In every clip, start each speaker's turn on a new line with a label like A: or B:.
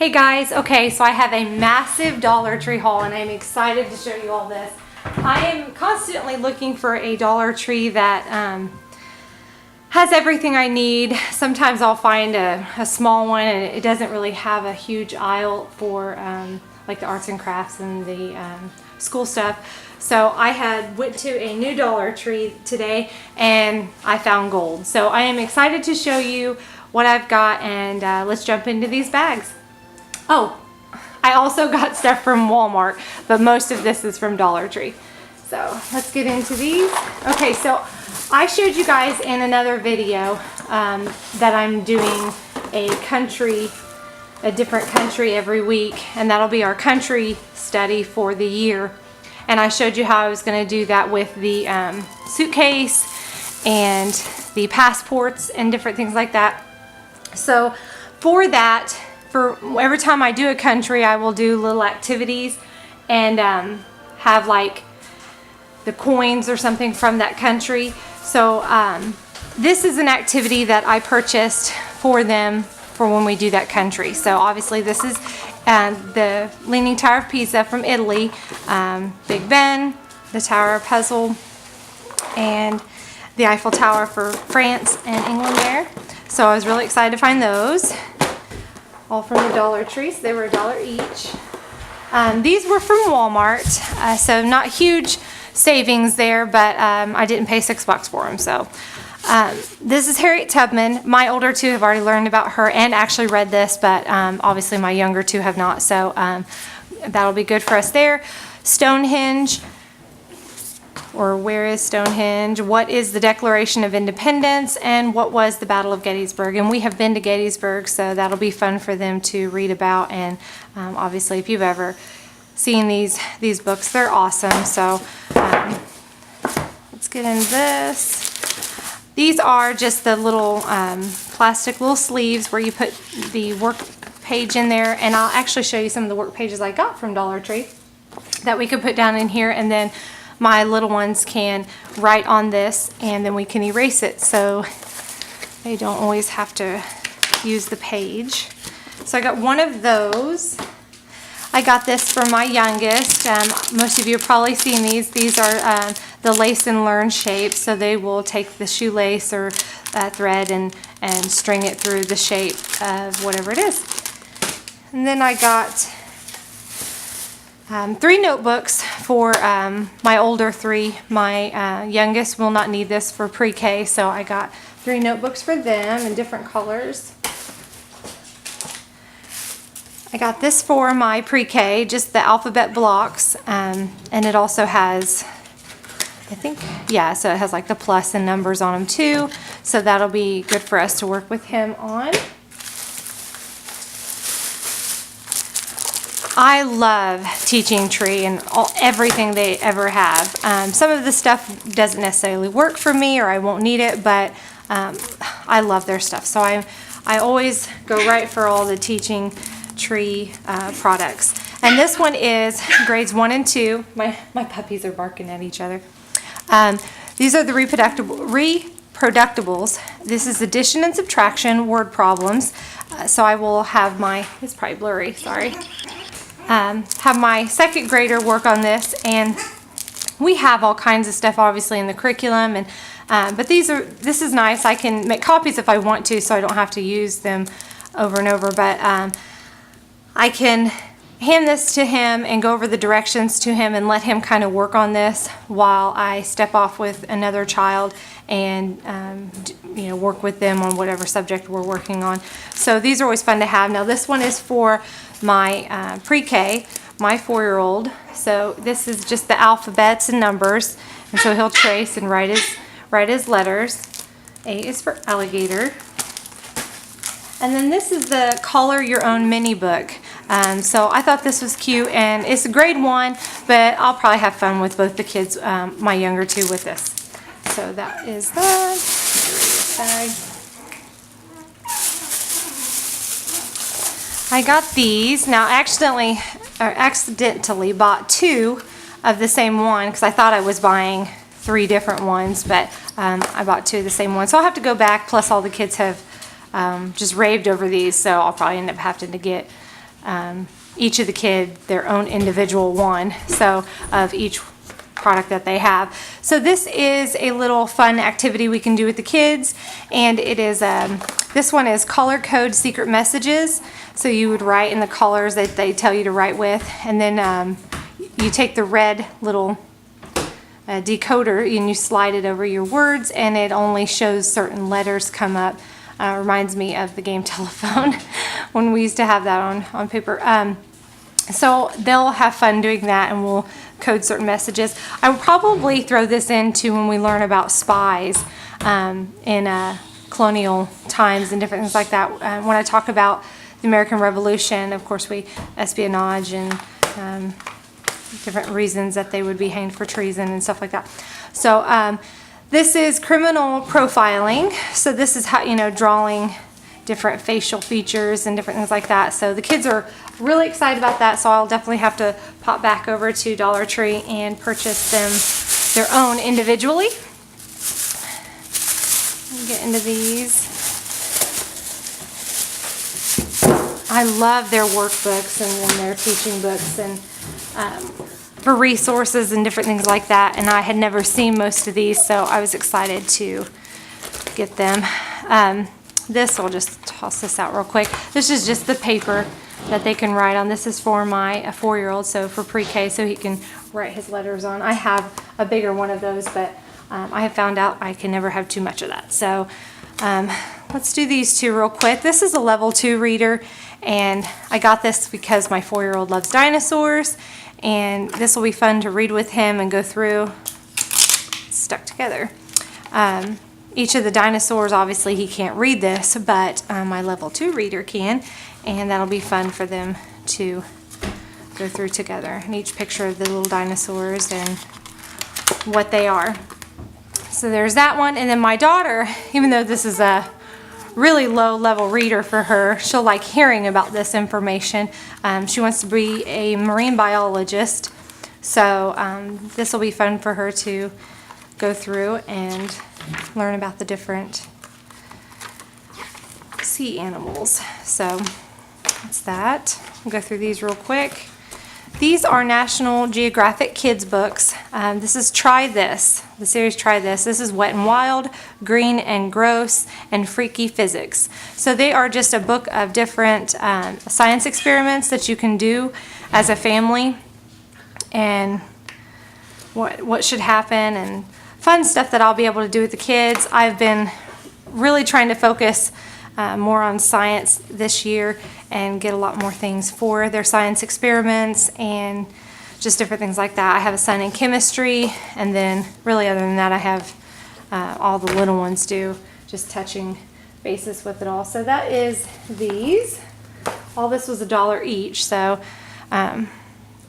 A: Hey guys, okay, so I have a massive Dollar Tree haul and I'm excited to show you all this. I am constantly looking for a Dollar Tree that has everything I need. Sometimes I'll find a small one and it doesn't really have a huge aisle for like the arts and crafts and the school stuff. So I went to a new Dollar Tree today and I found gold. So I am excited to show you what I've got, and let's jump into these bags. Oh, I also got stuff from Walmart, but most of this is from Dollar Tree. So let's get into these. Okay, so I showed you guys in another video that I'm doing a different country every week, and that'll be our country study for the year. And I showed you how I was going to do that with the suitcase and the passports and different things like that. So for that, for every time I do a country, I will do little activities and have like the coins or something from that country. So this is an activity that I purchased for them for when we do that country. So obviously this is the Leaning Tower of Pisa from Italy, Big Ben, the Tower of Puzzle, and the Eiffel Tower for France and England there. So I was really excited to find those. All from the Dollar Tree, so they were $1 each. These were from Walmart, so not huge savings there, but I didn't pay $6 for them. So this is Harriet Tubman. My older two have already learned about her and actually read this, but obviously my younger two have not, so that'll be good for us there. Stonehenge, or where is Stonehenge? What is the Declaration of Independence? And what was the Battle of Gettysburg? And we have been to Gettysburg, so that'll be fun for them to read about. And obviously, if you've ever seen these books, they're awesome. So let's get into this. These are just the little plastic little sleeves where you put the work page in there. And I'll actually show you some of the work pages I got from Dollar Tree that we could put down in here, and then my little ones can write on this and then we can erase it so they don't always have to use the page. So I got one of those. I got this for my youngest. Most of you have probably seen these. These are the Lace and Learn shapes, so they will take the shoelace or thread and string it through the shape of whatever it is. And then I got 3 notebooks for my older 3. My youngest will not need this for pre-K, so I got 3 notebooks for them in different colors. I got this for my pre-K, just the alphabet blocks, and it also has, I think, yeah, so it has like the plus and numbers on them too, so that'll be good for us to work with him on. I love Teaching Tree and everything they ever have. Some of the stuff doesn't necessarily work for me, or I won't need it, but I love their stuff. So I always go right for all the Teaching Tree products. And this one is grades 1 and 2. My puppies are barking at each other. These are the reproductables. This is addition and subtraction word problems. So I will have it's probably blurry, sorry. Have my second grader work on this, and we have all kinds of stuff obviously in the curriculum, and but this is nice. I can make copies if I want to, so I don't have to use them over and over, but I can hand this to him and go over the directions to him and let him kind of work on this while I step off with another child and work with them on whatever subject we're working on. So these are always fun to have. Now this one is for my pre-K, my 4-year-old. So this is just the alphabets and numbers, and so he'll trace and write his letters. A is for alligator. And then this is the Color Your Own mini book. So I thought this was cute, and it's grade 1, but I'll probably have fun with both the kids, my younger 2, with this. So that is that. I got these. Now I accidentally bought 2 of the same one because I thought I was buying 3 different ones, but I bought 2 of the same one. So I'll have to go back, plus all the kids have just raved over these, so I'll probably end up having to get each of the kid their own individual one, so of each product that they have. So this is a little fun activity we can do with the kids, and it is this one is color code secret messages. So you would write in the colors that they tell you to write with, and then you take the red little decoder and you slide it over your words, and it only shows certain letters come up. Reminds me of the game telephone when we used to have that on paper. So they'll have fun doing that, and we'll code certain messages. I will probably throw this into when we learn about spies in colonial times and different things like that. When I talk about the American Revolution, of course, espionage and different reasons that they would be hanged for treason and stuff like that. So this is criminal profiling. So this is how, drawing different facial features and different things like that. So the kids are really excited about that, so I'll definitely have to pop back over to Dollar Tree and purchase them their own individually. Get into these. I love their workbooks and then their teaching books and for resources and different things like that, and I had never seen most of these, so I was excited to get them. I'll just toss this out real quick. This is just the paper that they can write on. This is for my 4-year-old, so for pre-K, so he can write his letters on. I have a bigger one of those, but I have found out I can never have too much of that. So let's do these two real quick. This is a level 2 reader, and I got this because my 4-year-old loves dinosaurs, and this will be fun to read with him and go through. It's stuck together. Each of the dinosaurs, obviously he can't read this, but my level 2 reader can, and that'll be fun for them to go through together. And each picture of the little dinosaurs and what they are. So there's that one. And then my daughter, even though this is a really low level reader for her, she'll like hearing about this information. She wants to be a marine biologist, so this will be fun for her to go through and learn about the different sea animals. So that's that. We'll go through these real quick. These are National Geographic Kids books. This is Try This, the series Try This. This is Wet and Wild, Green and Gross, and Freaky Physics. So they are just a book of different science experiments that you can do as a family, and what should happen, and fun stuff that I'll be able to do with the kids. I've been really trying to focus more on science this year and get a lot more things for their science experiments and just different things like that. I have a son in chemistry, and then really other than that I have all the little ones do, just touching bases with it all. So that is these. All this was $1 each. So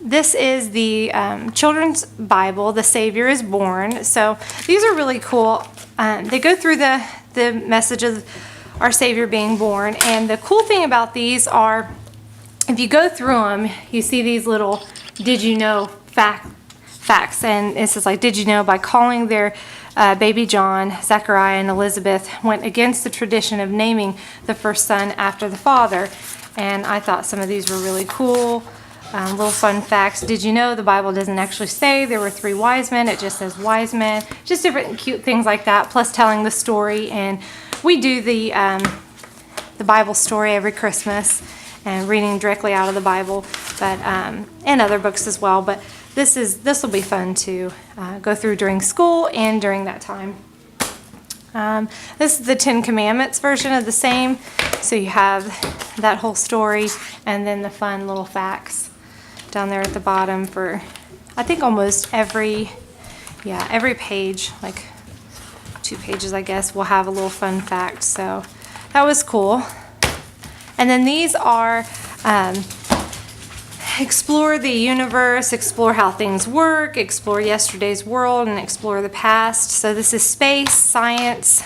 A: this is the children's Bible, The Savior is Born. So these are really cool. They go through the message of our Savior being born. And the cool thing about these are, if you go through them, you see these little did you know facts. And it says like, did you know by calling their baby John, Zechariah, and Elizabeth went against the tradition of naming the first son after the father. And I thought some of these were really cool. Little fun facts. Did you know the Bible doesn't actually say there were 3 wise men? It just says wise men. Just different cute things like that, plus telling the story. And we do the Bible story every Christmas and reading directly out of the Bible, but and other books as well. But this will be fun to go through during school and during that time. This is the 10 Commandments version of the same. So you have that whole story and then the fun little facts down there at the bottom for, I think, almost every page, like 2 pages, I guess, will have a little fun fact. So that was cool. And then these are explore the universe, explore how things work, explore yesterday's world, and explore the past. So this is space, science,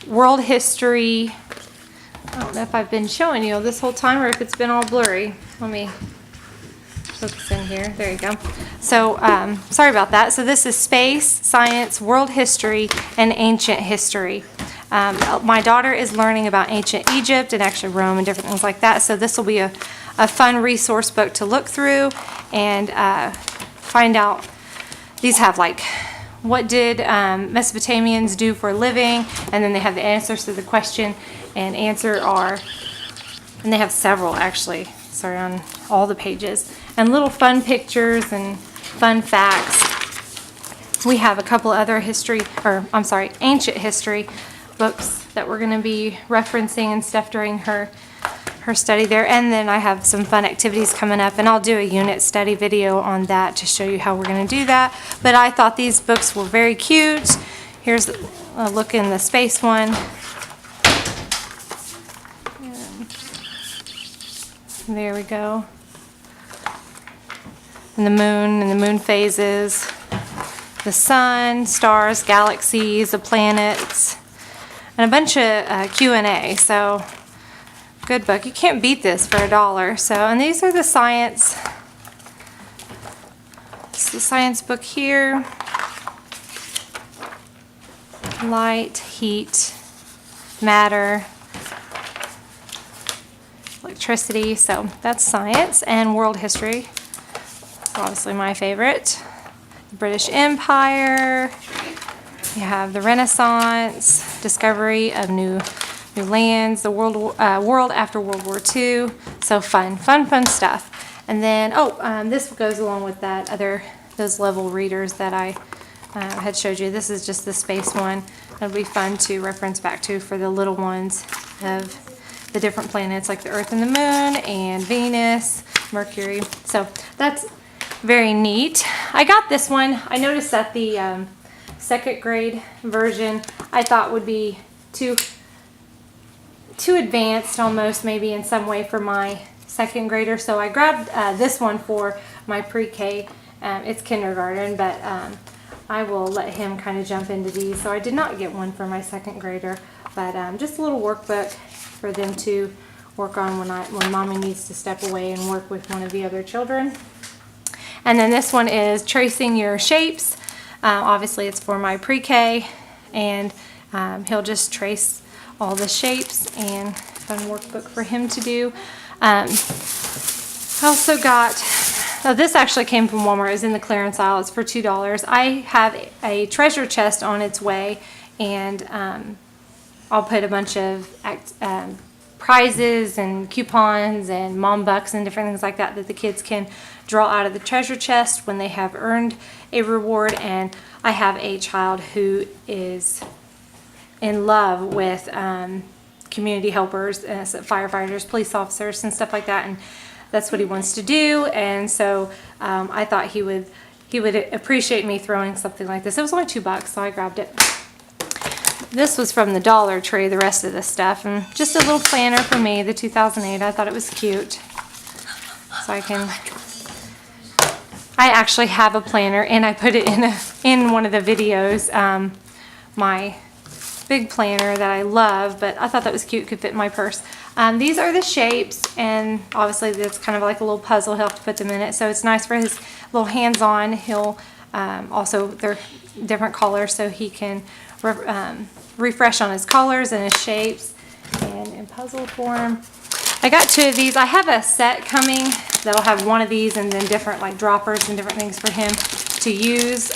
A: world history. I don't know if I've been showing you this whole time or if it's been all blurry. Let me focus in here. There you go. So sorry about that. So this is space, science, world history, and ancient history. My daughter is learning about ancient Egypt and actually Rome and different things like that, so this will be a fun resource book to look through and find out. These have like, what did Mesopotamians do for a living? And then they have the answers to the question and answer are, and they have several actually, sorry, on all the pages. And little fun pictures and fun facts. We have a couple other ancient history books that we're going to be referencing and stuff during her study there. And then I have some fun activities coming up, and I'll do a unit study video on that to show you how we're going to do that. But I thought these books were very cute. Here's a look in the space one. There we go. And the moon phases, the sun, stars, galaxies, the planets, and a bunch of Q&A. So good book. You can't beat this for $1. So, and these are the science. It's the science book here. Light, heat, matter, electricity. So that's science and world history. Obviously my favorite. The British Empire. You have the Renaissance, discovery of new lands, the world after World War II. So fun stuff. And then, this goes along with those level readers that I had showed you. This is just the space one. It'll be fun to reference back to for the little ones of the different planets like the Earth and the Moon and Venus, Mercury. So that's very neat. I got this one. I noticed that the second grade version I thought would be too advanced almost, maybe in some way, for my second grader. So I grabbed this one for my pre-K. It's kindergarten, but I will let him kind of jump into these. So I did not get one for my second grader, but just a little workbook for them to work on when mommy needs to step away and work with one of the other children. And then this one is tracing your shapes. Obviously it's for my pre-K, and he'll just trace all the shapes, and fun workbook for him to do. I also got, this actually came from Walmart. It was in the clearance aisle. It's for $2. I have a treasure chest on its way, and I'll put a bunch of prizes and coupons and mom bucks and different things like that the kids can draw out of the treasure chest when they have earned a reward. And I have a child who is in love with community helpers, firefighters, police officers, and stuff like that, and that's what he wants to do. And so I thought he would appreciate me throwing something like this. It was only $2, so I grabbed it. This was from the Dollar Tree, the rest of this stuff, and just a little planner for me, the 2008. I thought it was cute. So I actually have a planner, and I put it in one of the videos, my big planner that I love, but I thought that was cute, could fit in my purse. These are the shapes, and obviously it's kind of like a little puzzle. He'll have to put them in it, so it's nice for his little hands-on. He'll also, they're different colors, so he can refresh on his colors and his shapes, and in puzzle form. I got 2 of these. I have a set coming that'll have one of these and then different like droppers and different things for him to use.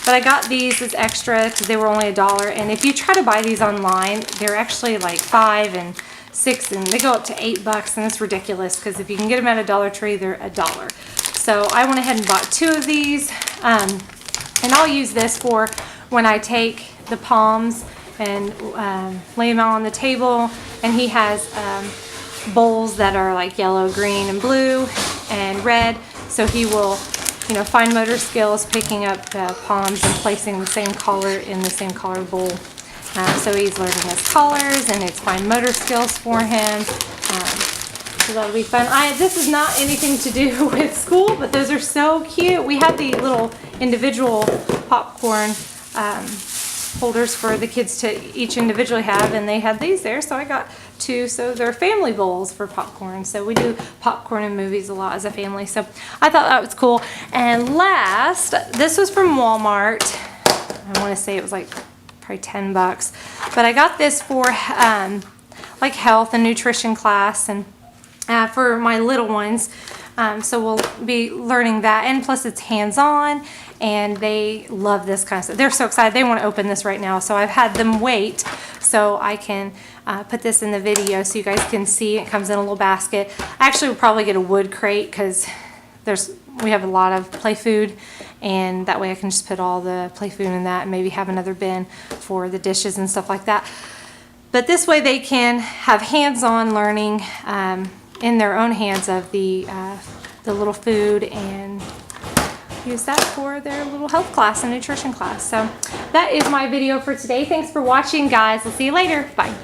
A: But I got these as extra because they were only $1. And if you try to buy these online, they're actually like $5 and $6, and they go up to $8, and it's ridiculous because if you can get them at a Dollar Tree, they're $1. So I went ahead and bought 2 of these, and I'll use this for when I take the palms and lay them out on the table. And he has bowls that are like yellow, green, and blue, and red. So he will, fine motor skills, picking up palms and placing the same color in the same color bowl. So he's learning his colors, and it's fine motor skills for him. So that'll be fun. This is not anything to do with school, but those are so cute. We have the little individual popcorn holders for the kids to each individually have, and they had these there, so I got 2. So they're family bowls for popcorn. So we do popcorn in movies a lot as a family, so I thought that was cool. And last, this was from Walmart. I want to say it was like probably 10 bucks. But I got this for like health and nutrition class, and for my little ones. So we'll be learning that, and plus it's hands-on, and they love this kind of stuff. They're so excited. They want to open this right now, so I've had them wait so I can put this in the video so you guys can see. It comes in a little basket. I actually will probably get a wood crate because we have a lot of play food, and that way I can just put all the play food in that and maybe have another bin for the dishes and stuff like that. But this way they can have hands-on learning in their own hands of the little food, and use that for their little health class and nutrition class. So that is my video for today. Thanks for watching, guys. We'll see you later. Bye.